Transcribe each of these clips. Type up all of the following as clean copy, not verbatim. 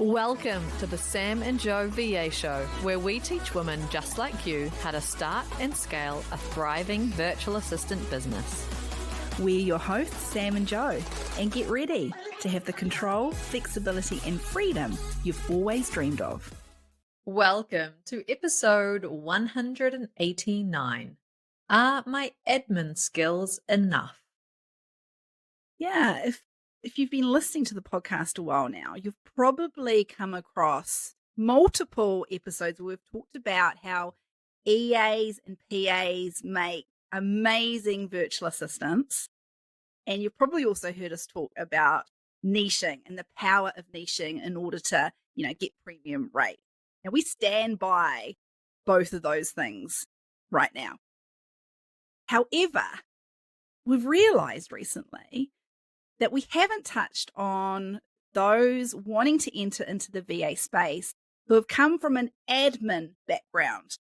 Welcome to the Sam and Joe VA Show, where we teach women just like you how to start and scale a thriving virtual assistant business. We're your hosts, Sam and Joe, and get ready to have the control, flexibility, and freedom you've always dreamed of. Welcome to episode 189. Are my admin skills enough? Yeah, if you've been listening to the podcast a while now, you've probably come across multiple episodes where we've talked about how EAs and PAs make amazing virtual assistants. And you've probably also heard us talk about niching and the power of niching in order to, get premium rate. Now, we stand by both of those things right now. However, we've realized recently that we haven't touched on those wanting to enter into the VA space who have come from an admin background.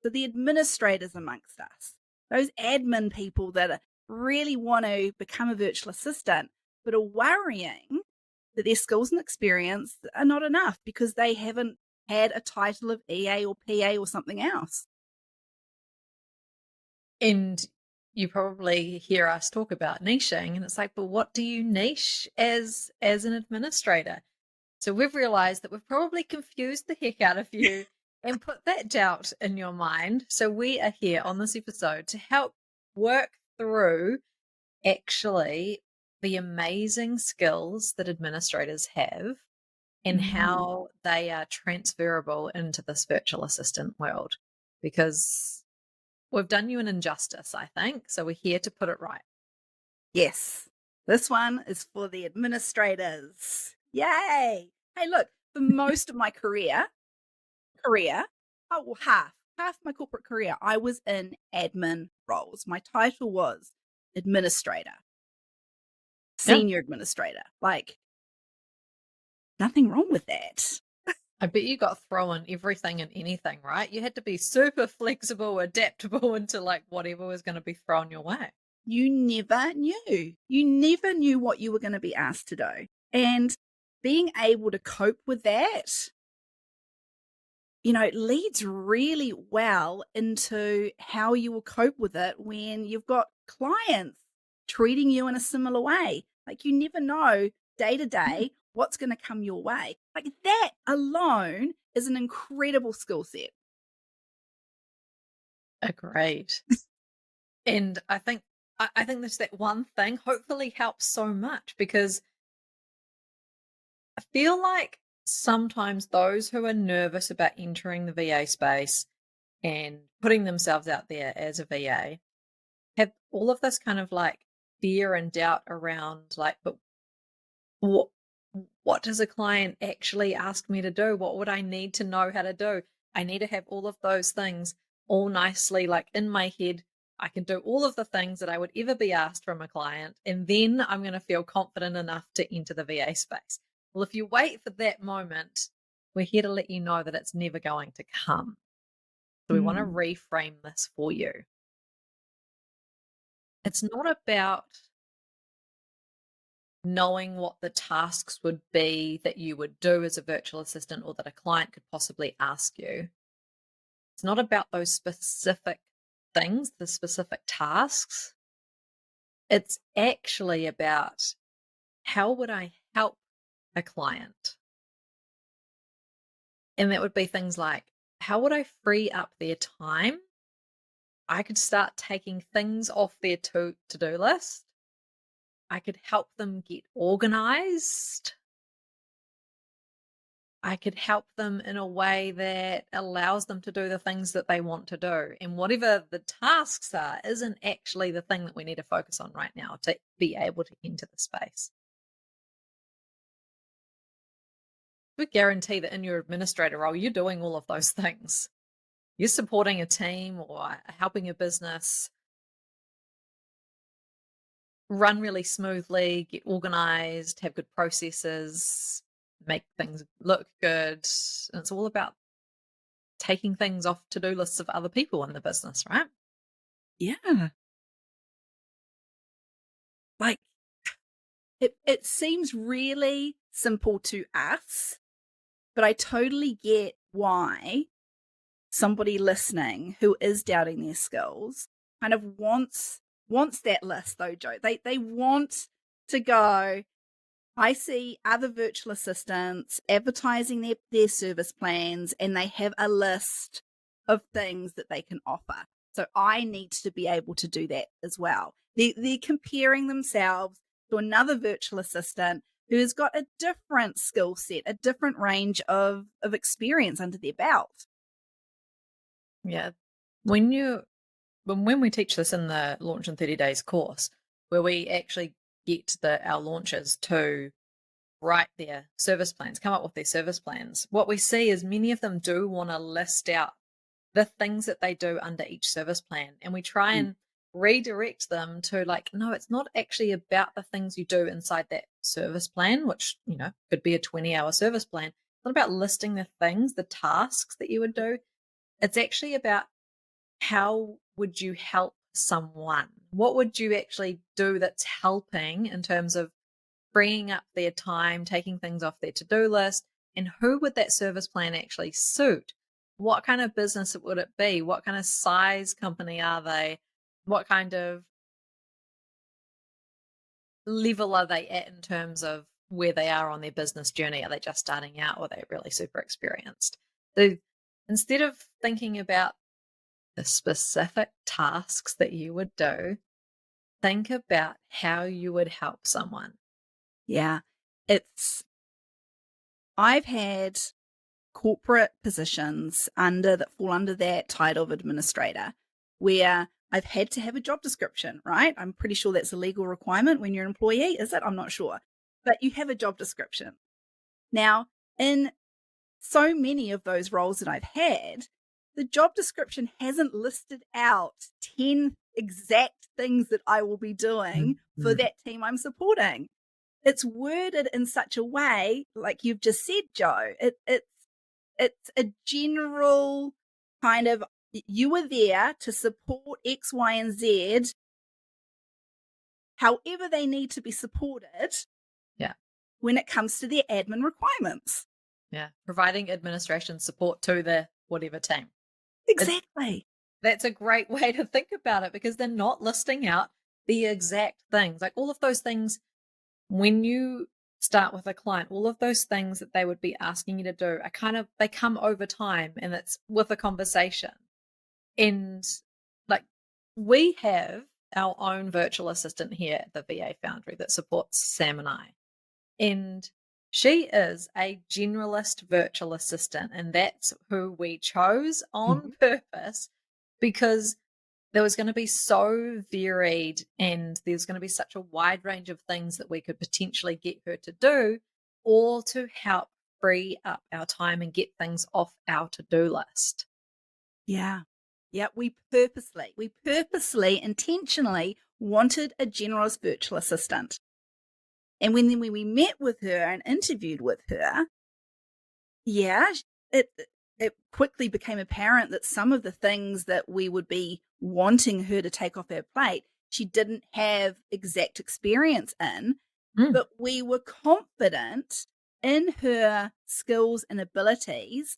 So the administrators amongst us, those admin people that really want to become a virtual assistant, but are worrying that their skills and experience are not enough because they haven't had a title of EA or PA or something else. And you probably hear us talk about niching, and it's like, but what do you niche as an administrator? So we've realized that we've probably confused the heck out of you and put that doubt in your mind. So we are here on this episode to help work through actually the amazing skills that administrators have and how they are transferable into this virtual assistant world, because we've done you an injustice, I think. So we're here to put it right. Yes, this one is for the administrators. Yay! Hey, look, for most of my career, half my corporate career, I was in admin roles. My title was administrator, senior administrator. Like, nothing wrong with that. I bet you got thrown everything and anything, right? You had to be super flexible, adaptable into like whatever was going to be thrown your way. You never knew. You never knew what you were going to be asked to do. And being able to cope with that, leads really well into how you will cope with it when you've got clients treating you in a similar way. Like, you never know day to day what's going to come your way. Like, that alone is an incredible skill set. Agreed. And I think this that one thing hopefully helps so much, because I feel like sometimes those who are nervous about entering the VA space and putting themselves out there as a VA have all of this kind of like fear and doubt around like, but what does a client actually ask me to do? What would I need to know how to do? I need to have all of those things all nicely like in my head. I can do all of the things that I would ever be asked from a client, and then I'm going to feel confident enough to enter the VA space. Well, if you wait for that moment, we're here to let you know that it's never going to come. So we want to reframe this for you. It's not about knowing what the tasks would be that you would do as a virtual assistant or that a client could possibly ask you. It's not about those specific things, the specific tasks. It's actually about how would I help a client? And that would be things like, how would I free up their time? I could start taking things off their to-do list. I could help them get organized. I could help them in a way that allows them to do the things that they want to do. And whatever the tasks are isn't actually the thing that we need to focus on right now to be able to enter the space. We guarantee that in your administrator role, you're doing all of those things. You're supporting a team or helping a business run really smoothly, get organized, have good processes, make things look good. And it's all about taking things off to-do lists of other people in the business, right? Yeah. Like, it seems really simple to us, But I totally get why somebody listening who is doubting their skills kind of wants that list though, Joe. They want to go, I see other virtual assistants advertising their service plans and they have a list of things that they can offer. So I need to be able to do that as well. They're comparing themselves to another virtual assistant who has got a different skill set, a different range of experience under their belt. Yeah. When you when we teach this in the Launch in 30 Days course, where we actually get our launchers to write their service plans, come up with their service plans, what we see is many of them do want to list out the things that they do under each service plan. And we try Mm. and redirect them to like, no, it's not actually about the things you do inside that service plan, which, could be a 20-hour service plan. It's not about listing the things, the tasks that you would do. It's actually about how would you help someone? What would you actually do that's helping in terms of freeing up their time, taking things off their to-do list, and who would that service plan actually suit? What kind of business would it be? What kind of size company are they? What kind of level are they at in terms of where they are on their business journey? Are they just starting out or are they really super experienced? So instead of thinking about the specific tasks that you would do, think about how you would help someone. Yeah. I've had corporate positions that fall under that title of administrator where I've had to have a job description, right? I'm pretty sure that's a legal requirement when you're an employee, is it? I'm not sure. But you have a job description. Now, in so many of those roles that I've had, the job description hasn't listed out 10 exact things that I will be doing for Mhm. that team I'm supporting. It's worded in such a way, like you've just said, Joe. It's a general kind of, you were there to support X, Y, and Z, however they need to be supported Yeah. when it comes to their admin requirements. Yeah. Providing administration support to the whatever team. Exactly. That's a great way to think about it because they're not listing out the exact things. Like all of those things, when you start with a client, all of those things that they would be asking you to do are they come over time and it's with a conversation. And like we have our own virtual assistant here at the VA Foundry that supports Sam and I. And she is a generalist virtual assistant. And that's who we chose on purpose because there was going to be so varied and there's going to be such a wide range of things that we could potentially get her to do, all to help free up our time and get things off our to-do list. Yeah. Yeah. We purposely, intentionally wanted a generalist virtual assistant. And when we met with her and interviewed with her, yeah, it quickly became apparent that some of the things that we would be wanting her to take off her plate, she didn't have exact experience in, but we were confident in her skills and abilities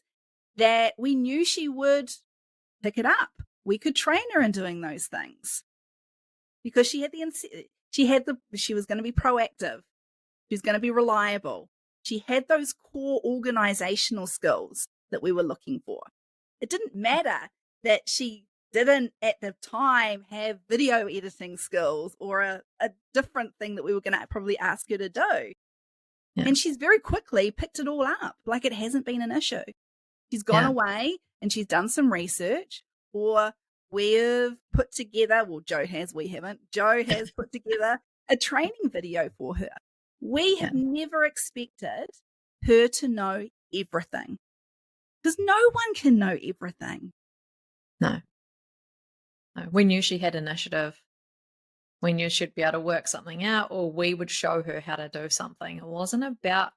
that we knew she would pick it up. We could train her in doing those things because she was going to be proactive. She was going to be reliable. She had those core organizational skills that we were looking for. It didn't matter that she didn't at the time have video editing skills or a different thing that we were going to probably ask her to do. Yeah. And she's very quickly picked it all up like it hasn't been an issue. She's gone away and she's done some research, or we've put together, well, Joe has put together a training video for her. We have never expected her to know everything because no one can know everything. No. We knew she had initiative. We knew she'd be able to work something out, or we would show her how to do something. It wasn't about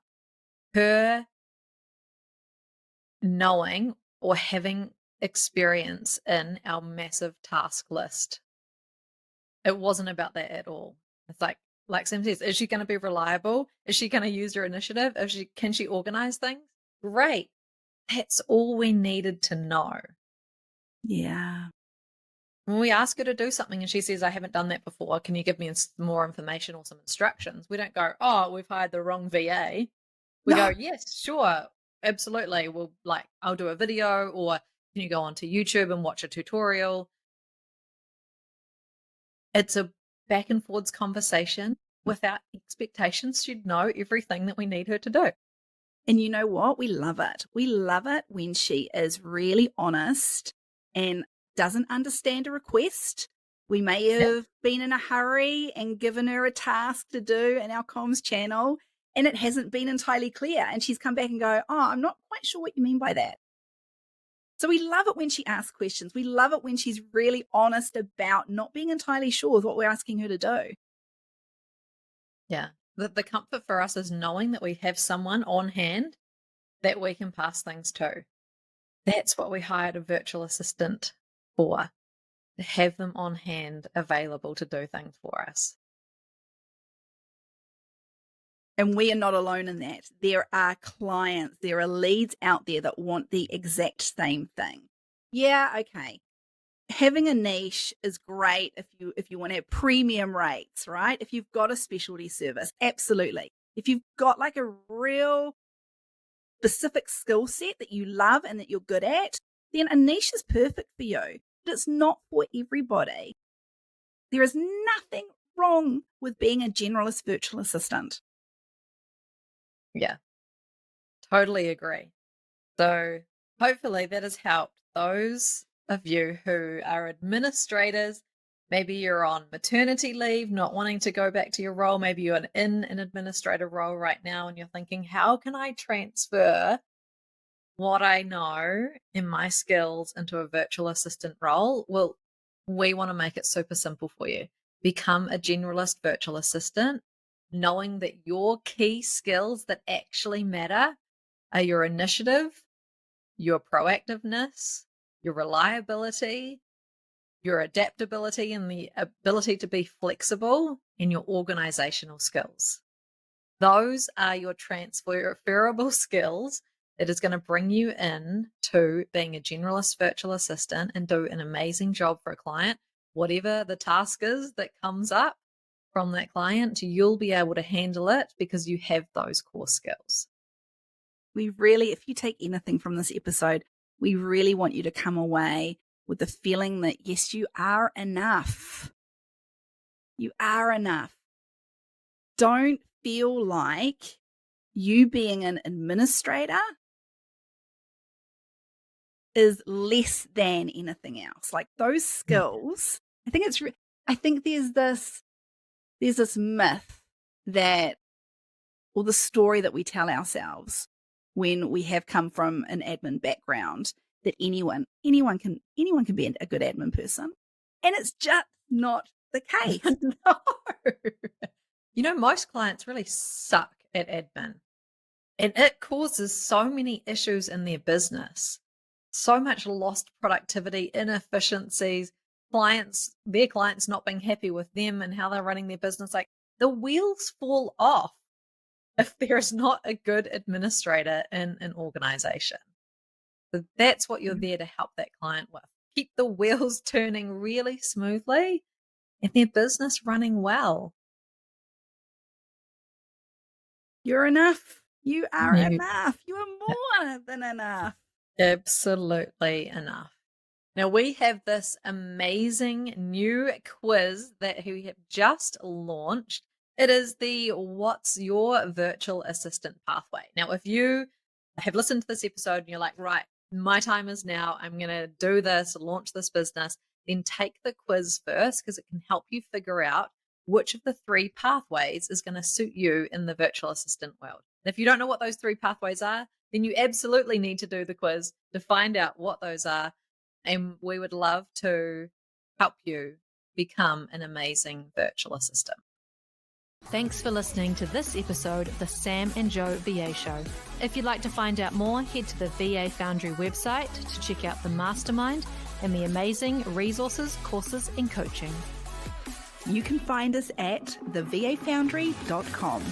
her knowing or having experience in our massive task list. It wasn't about that at all. It's like Sam says, is she going to be reliable? Is she going to use her initiative? Can she organize things? Great. That's all we needed to know. Yeah. When we ask her to do something and she says, I haven't done that before, can you give me more information or some instructions? We don't go, oh, we've hired the wrong VA. We go, No. yes, sure, absolutely. I'll do a video, or can you go onto YouTube and watch a tutorial? It's a back and forwards conversation without expectations. She'd know everything that we need her to do. And you know what? We love it. We love it when she is really honest and doesn't understand a request. We may have been in a hurry and given her a task to do in our comms channel, and it hasn't been entirely clear. And she's come back and go, oh, I'm not quite sure what you mean by that. So we love it when she asks questions. We love it when she's really honest about not being entirely sure with what we're asking her to do. Yeah. The comfort for us is knowing that we have someone on hand that we can pass things to. That's what we hired a virtual assistant for, to have them on hand available to do things for us. And we are not alone in that. There are clients, there are leads out there that want the exact same thing. Yeah, okay. Having a niche is great if you want to have premium rates, right? If you've got a specialty service, absolutely. If you've got like a real specific skill set that you love and that you're good at, then a niche is perfect for you. But it's not for everybody. There is nothing wrong with being a generalist virtual assistant. Yeah, totally agree. So hopefully that has helped those of you who are administrators. Maybe you're on maternity leave, not wanting to go back to your role. Maybe you're in an administrator role right now and you're thinking, how can I transfer what I know in my skills into a virtual assistant role? Well, we want to make it super simple for you. Become a generalist virtual assistant, knowing that your key skills that actually matter are your initiative, your proactiveness, your reliability, your adaptability, and the ability to be flexible, and your organizational skills. Those are your transferable skills that is going to bring you in to being a generalist virtual assistant and do an amazing job for a client. Whatever the task is that comes up from that client, you'll be able to handle it because you have those core skills. We really, if you take anything from this episode, we really want you to come away with the feeling that, yes, you are enough. You are enough. Don't feel like you being an administrator is less than anything else. Like those skills, I think there's this myth that, or the story that we tell ourselves when we have come from an admin background, that anyone can be a good admin person. And it's just not the case. No. You know, most clients really suck at admin, and it causes so many issues in their business. So much lost productivity, inefficiencies, their clients not being happy with them and how they're running their business. Like the wheels fall off if there's not a good administrator in an organization. So that's what you're there to help that client with. Keep the wheels turning really smoothly and their business running well. You're enough. You are enough. You are more than enough. Absolutely enough. Now we have this amazing new quiz that we have just launched. It is the What's Your Virtual Assistant Pathway. Now, if you have listened to this episode and you're like, right, my time is now, I'm going to do this, launch this business, then take the quiz first because it can help you figure out which of the 3 pathways is going to suit you in the virtual assistant world. And if you don't know what those 3 pathways are, then you absolutely need to do the quiz to find out what those are. And we would love to help you become an amazing virtual assistant. Thanks for listening to this episode of the Sam and Joe VA Show. If you'd like to find out more, head to the VA Foundry website to check out the mastermind and the amazing resources, courses, and coaching. You can find us at thevafoundry.com.